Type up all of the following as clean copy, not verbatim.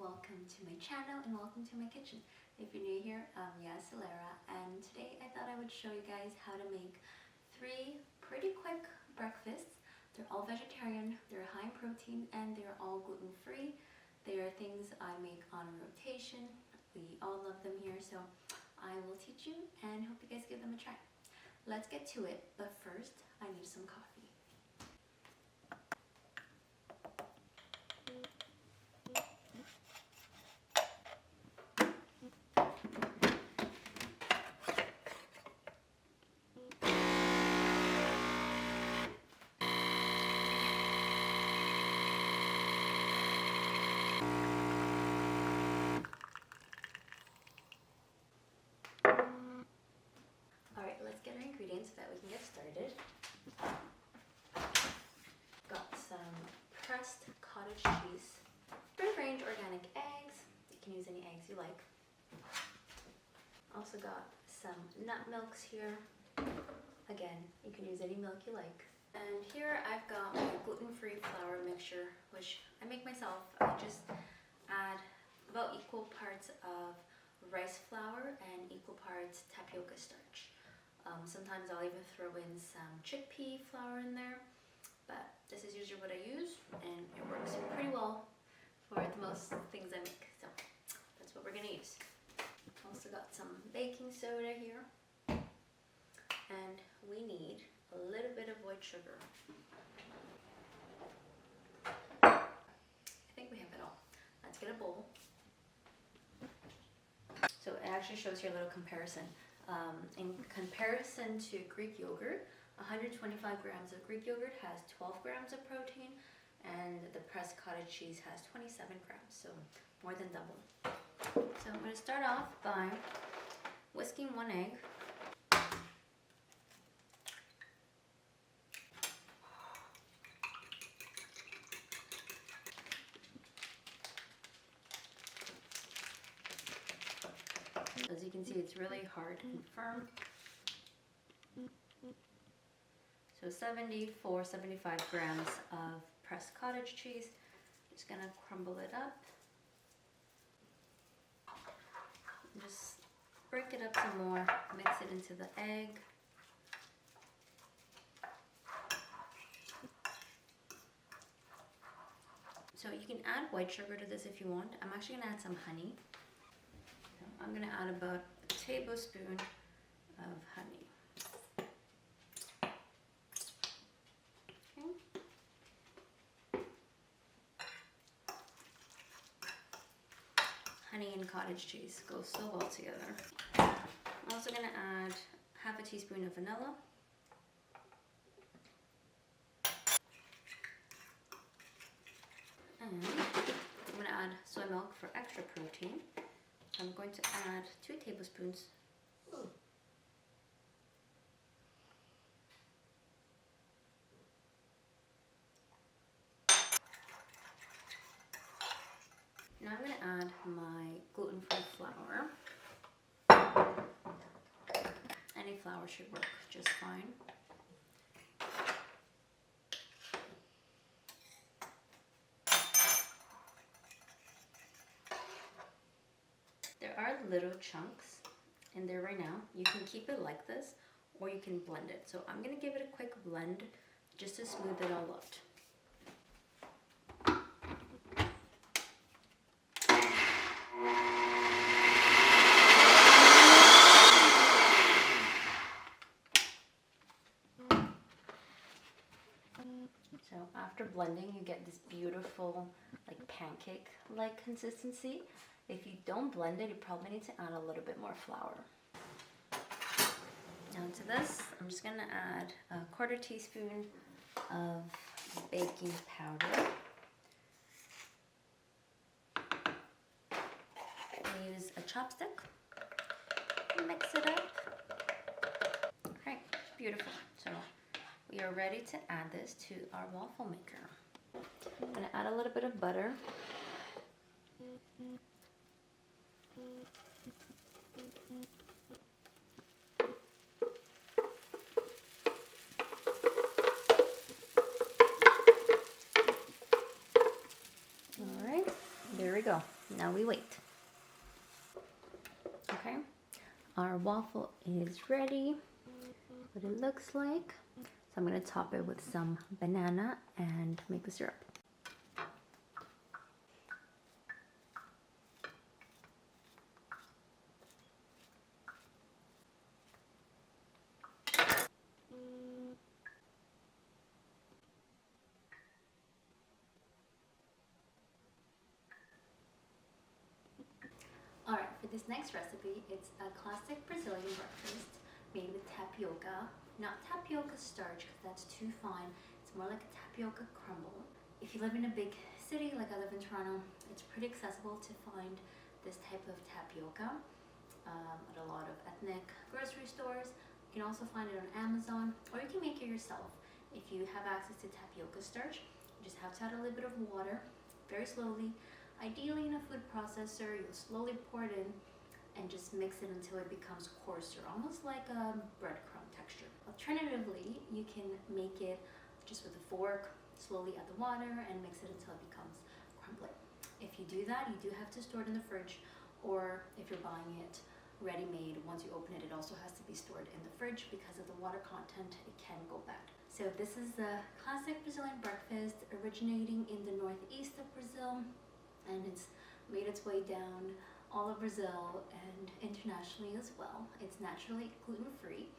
welcome to my channel and welcome to my kitchen. If you're new here, I'm Lara, and today I thought I would show you guys how to make 3 pretty quick breakfasts. They're all vegetarian, they're high in protein, and they're all gluten-free. They are things I make on rotation. We all love them here, so I will teach you and hope you guys give them a try. Let's get to it, but first I need some coffee. Alright, let's get our ingredients so that we can get started. Got some pressed cottage cheese, free-range organic eggs. You can use any eggs you like. Also got some nut milks here. Again, you can use any milk you like. And here I've got my gluten-free flour mixture, which I make myself. I just add about equal parts of rice flour and equal parts tapioca starch. Sometimes I'll even throw in some chickpea flour in there, but this is usually what I use and it works pretty well for the most things I make, so that's what we're gonna use. Also got some baking soda here, and we need a little bit of white sugar. I think we have it all. Let's get a bowl. So it actually shows here a little comparison. In comparison to Greek yogurt, 125 grams of Greek yogurt has 12 grams of protein, and the pressed cottage cheese has 27 grams, so more than double. So I'm going to start off by whisking 1 egg. As you can see, it's really hard and firm. So 75 grams of pressed cottage cheese. Just gonna crumble it up. Just break it up some more, mix it into the egg. So you can add white sugar to this if you want. I'm actually gonna add some honey. I'm going to add about a tablespoon of honey. Okay. Honey and cottage cheese go so well together. I'm also going to add half a teaspoon of vanilla. And I'm going to add soy milk for extra protein. I'm going to add 2 tablespoons. Ooh. Now I'm going to add my gluten-free flour. Any flour should work just fine. There are little chunks in there right now. You can keep it like this, or you can blend it. So I'm gonna give it a quick blend just to smooth it all out. So after blending, you get this beautiful, like pancake-like consistency. If you don't blend it, you probably need to add a little bit more flour. Now to this, I'm just going to add a 1/4 teaspoon of baking powder. Use a chopstick. Mix it up. Alright, beautiful. So we are ready to add this to our waffle maker. I'm going to add a little bit of butter. Alright, there we go. Now we wait. Okay, our waffle is ready. What it looks like. So I'm gonna top it with some banana and make the syrup. Alright, for this next recipe, it's a classic Brazilian breakfast made with tapioca. Not tapioca starch, because that's too fine. It's more like a tapioca crumble. If you live in a big city, like I live in Toronto, it's pretty accessible to find this type of tapioca at a lot of ethnic grocery stores. You can also find it on Amazon, or you can make it yourself. If you have access to tapioca starch, you just have to add a little bit of water, very slowly. Ideally in a food processor, you'll slowly pour it in and just mix it until it becomes coarser, almost like a breadcrumb texture. Alternatively, you can make it just with a fork, slowly add the water and mix it until it becomes crumbly. If you do that, you do have to store it in the fridge, or if you're buying it ready-made, once you open it, it also has to be stored in the fridge because of the water content, it can go bad. So this is the classic Brazilian breakfast originating in the northeast of Brazil, and it's made its way down all of Brazil and internationally as well. It's naturally gluten-free.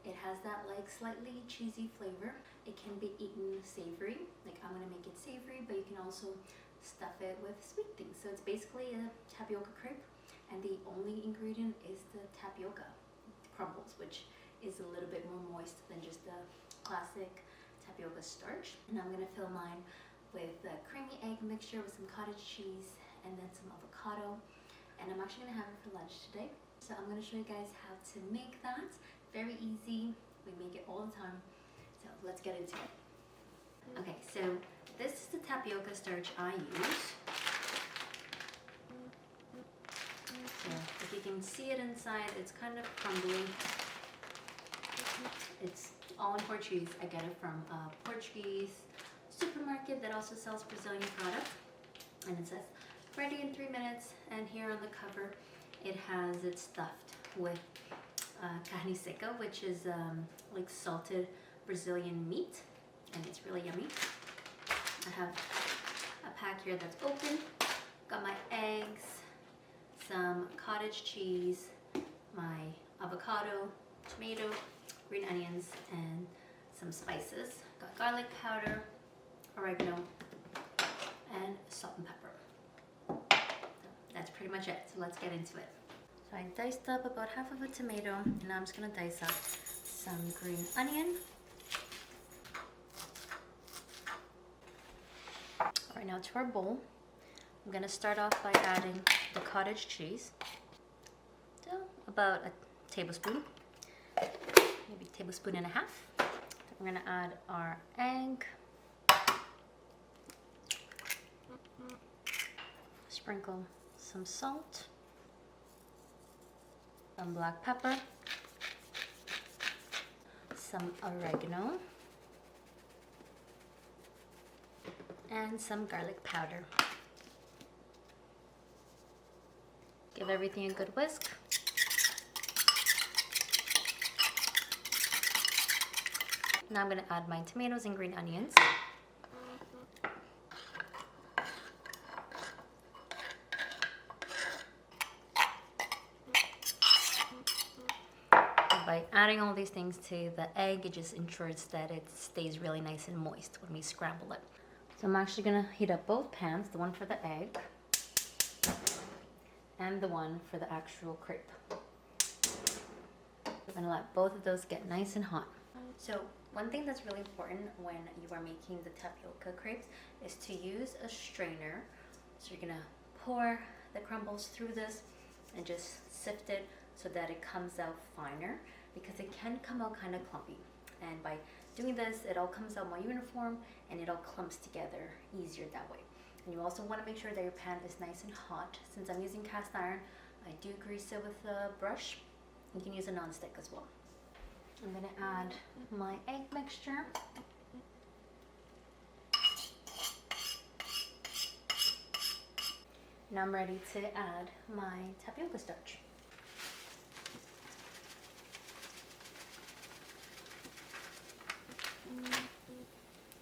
It has that like slightly cheesy flavor. It can be eaten savory, like I'm gonna make it savory, but you can also stuff it with sweet things. So it's basically a tapioca crepe, and the only ingredient is the tapioca crumbles, which is a little bit more moist than just the classic tapioca starch. And I'm gonna fill mine with a creamy egg mixture with some cottage cheese and then some avocado. And I'm actually gonna have it for lunch today. So I'm gonna show you guys how to make that. Very easy, we make it all the time. So let's get into it. Okay, so this is the tapioca starch I use. So if you can see it inside, it's kind of crumbly. It's all in Portuguese. I get it from a Portuguese supermarket that also sells Brazilian products, and it says ready in 3 minutes. And here on the cover it has it stuffed with carne seca, which is like salted Brazilian meat, and it's really yummy. I have a pack here that's open, got my eggs, some cottage cheese, my avocado, tomato, green onions, and some spices. Got garlic powder, oregano, and salt and pepper. So that's pretty much it. So let's get into it. So I diced up about half of a tomato, and now I'm just gonna dice up some green onion. Alright, now to our bowl, I'm gonna start off by adding the cottage cheese. So about a tablespoon, maybe a tablespoon and a half. We're gonna add our egg. Sprinkle some salt, some black pepper, some oregano, and some garlic powder. Give everything a good whisk. Now I'm going to add my tomatoes and green onions. By adding all these things to the egg, it just ensures that it stays really nice and moist when we scramble it. So I'm actually going to heat up both pans, the one for the egg and the one for the actual crepe. We're going to let both of those get nice and hot. So one thing that's really important when you are making the tapioca crepes is to use a strainer. So you're going to pour the crumbles through this and just sift it so that it comes out finer, because it can come out kind of clumpy. And by doing this, it all comes out more uniform and it all clumps together easier that way. And you also want to make sure that your pan is nice and hot. Since I'm using cast iron, I do grease it with a brush. You can use a non-stick as well. I'm going to add my egg mixture. Now I'm ready to add my tapioca starch.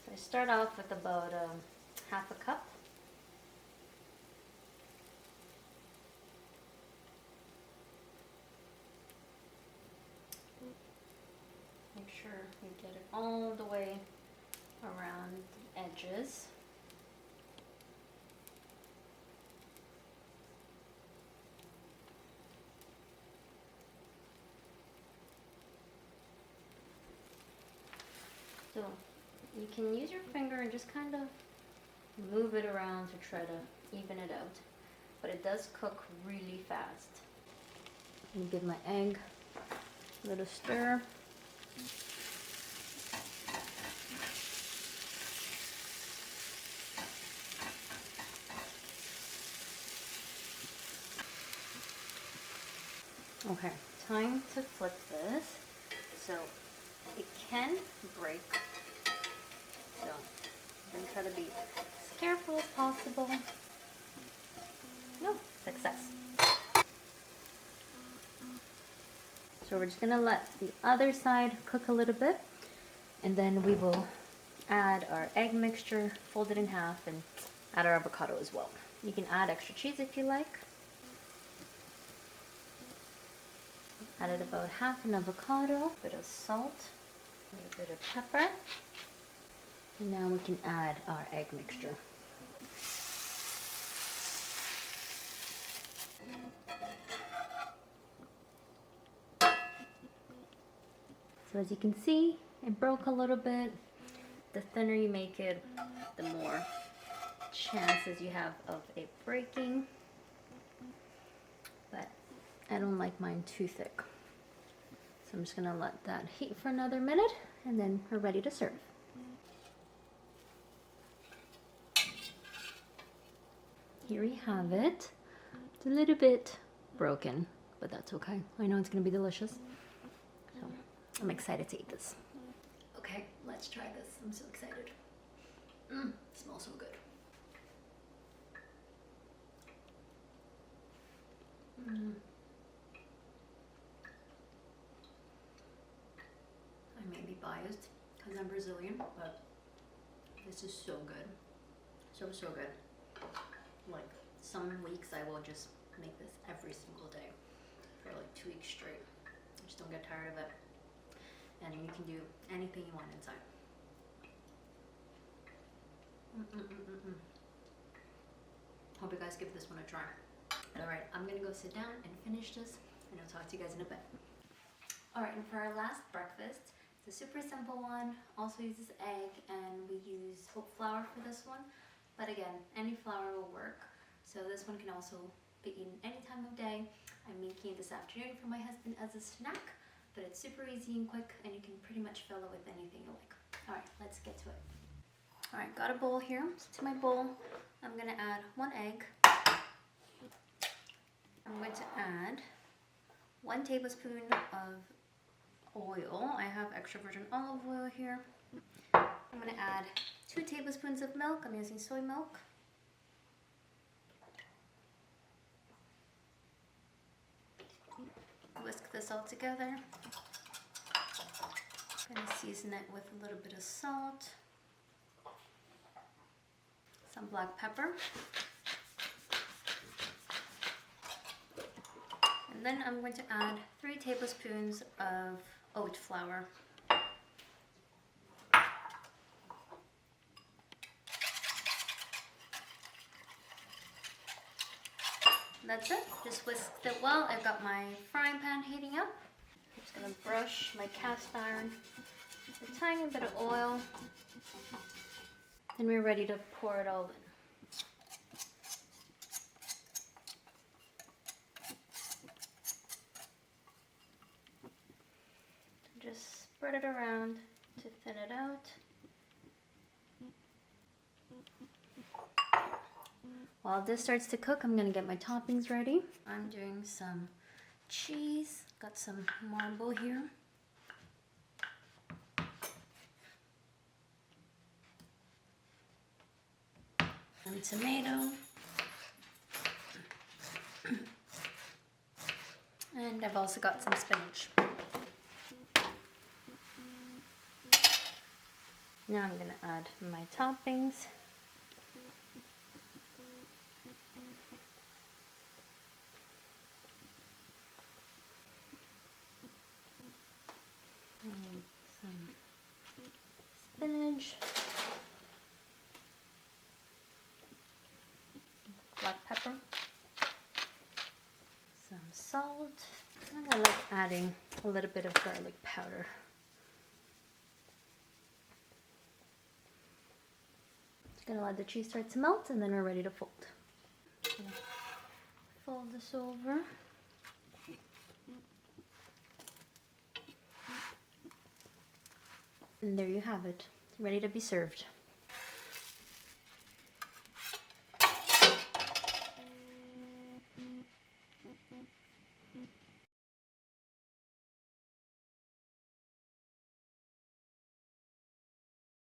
So I start off with about half a cup. Make sure you get it all the way around the edges. So you can use your finger and just kind of move it around to try to even it out. But it does cook really fast. I'm gonna give my egg a little stir. Okay, time to flip this. So it can break. So I'm gonna try to be as careful as possible. No, success. So we're just gonna let the other side cook a little bit, and then we will add our egg mixture, fold it in half, and add our avocado as well. You can add extra cheese if you like. Added about half an avocado, a bit of salt, a little bit of pepper. And now we can add our egg mixture. So as you can see, it broke a little bit. The thinner you make it, the more chances you have of it breaking. But I don't like mine too thick. So I'm just gonna let that heat for another minute, and then we're ready to serve. Here we have it. It's a little bit broken, but that's okay. I know it's gonna be delicious. So I'm excited to eat this. Okay, let's try this. I'm so excited. Smells so good. I may be biased because I'm Brazilian, but this is so good. So good. Like, some weeks I will just make this every single day for like 2 weeks straight. I just don't get tired of it. And you can do anything you want inside. Hope you guys give this one a try. Alright, I'm gonna go sit down and finish this, and I'll talk to you guys in a bit. Alright, and for our last breakfast, it's a super simple one. Also uses egg, and we use oat flour for this one. But again, any flour will work. So this one can also be eaten any time of day. I'm making it this afternoon for my husband as a snack, but it's super easy and quick, and you can pretty much fill it with anything you like. Alright, let's get to it. Alright, got a bowl here. So to my bowl, I'm gonna add 1 egg. I'm going to add 1 tablespoon of oil. I have extra virgin olive oil here. I'm going to add 2 tablespoons of milk. I'm using soy milk. Whisk this all together. I'm going to season it with a little bit of salt, some black pepper. And then I'm going to add 3 tablespoons of oat flour. That's it. Just whisk it well. I've got my frying pan heating up. I'm just going to brush my cast iron with a tiny bit of oil. Then we're ready to pour it all in. Just spread it around to thin it out. While this starts to cook, I'm gonna get my toppings ready. I'm doing some cheese, got some marble here. And tomato. And I've also got some spinach. Now I'm going to add my toppings. And some spinach. Black pepper. Some salt. And I like adding a little bit of garlic powder. Just gonna let the cheese start to melt and then we're ready to fold. Gonna fold this over. And there you have it, ready to be served.